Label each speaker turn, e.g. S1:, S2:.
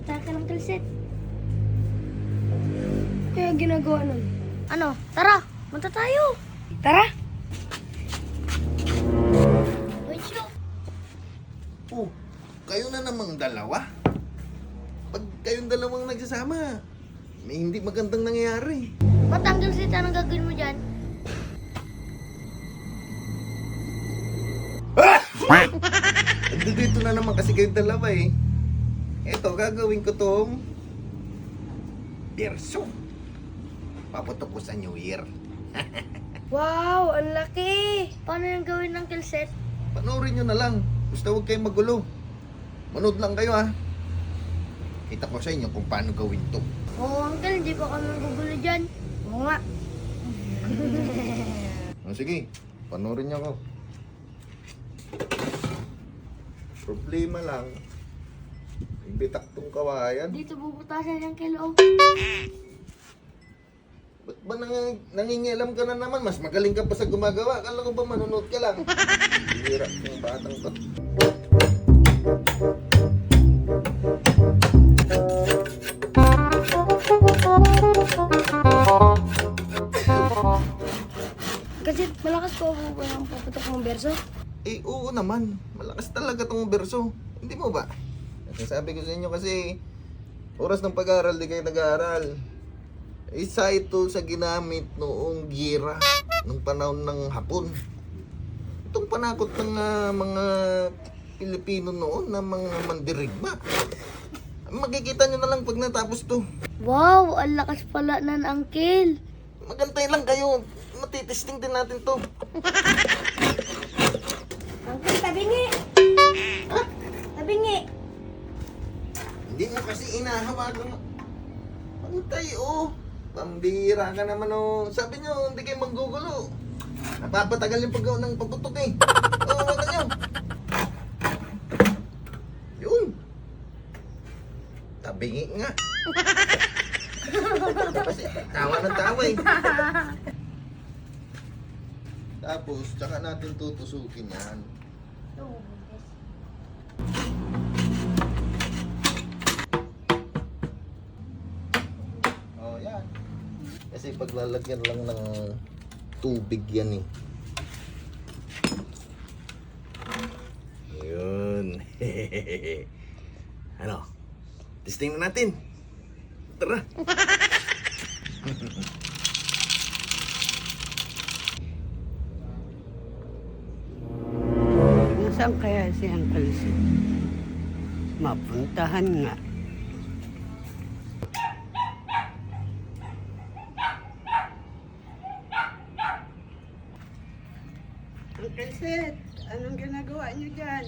S1: sa akin ng kalset.
S2: Kaya ginagawa nun.
S1: Ano? Tara, punta tayo.
S2: Tara!
S1: Wait, show.
S3: Oh, kayo na namang dalawa? Pag kayong dalawang nagsasama, may hindi magandang nangyayari.
S1: Ba't ang kalset? Anong gagawin mo dyan?
S3: Dito na naman kasi kayong dalawa eh. Eto, gagawin ko tong perso. Paputok ko sa New Year.
S2: Wow, ang laki!
S1: Paano yung gawin ng kalset?
S3: Panoorin nyo na lang. Basta huwag kayong magulo. Manood lang kayo ha. Kita ko sa inyo kung paano gawin to.
S1: Oo, uncle, hindi pa kami gugulo dyan.
S2: Oo nga.
S3: Sige, panoorin nyo ako. Problema lang, bitak tong kawayan.
S1: Dito bubutasan yung kilo.
S3: Ba't ba nangingialam ka na naman? Mas magaling ka pa sa gumagawa. Kala ko ba manunod ka lang? Hirap yung batang to.
S2: Kasi malakas po ako ng paputok ng berso.
S3: Eh, oo naman. Malakas talaga tong berso. Hindi mo ba? Sabi ko sa inyo kasi oras ng pag-aaral, di kayo nag-aaral. Isa ito sa ginamit noong gira, nung panahon ng Hapon. Itong panakot ng mga Pilipino noon na mga mandirigma. Makikita nyo na lang pag natapos to.
S1: Wow, ang lakas pala ng uncle.
S3: Magantay lang kayo. Matitesting din natin to.
S2: Uncle, tabingi! Tabingi!
S3: Hindi mo kasi inahawakan. Pantay, oh. Pambira ka naman, oh. Sabi nyo, hindi kayo manggugulo. Napapatagal yung paggawa ng pagtutok, eh. Oo, wala nyo. Yun. Tabingi nga. Kasi tawa ng tawa, eh. Tapos, tsaka natin tutusukin yan. Oh, yan. Kasi paglalagyan lang ng tubig yan eh. Yun. Ano? Testing na natin. Tara.
S4: Nasaan kaya si Uncle Sid? Mapuntahan nga. Uncle Sid, anong ginagawa niyo dyan?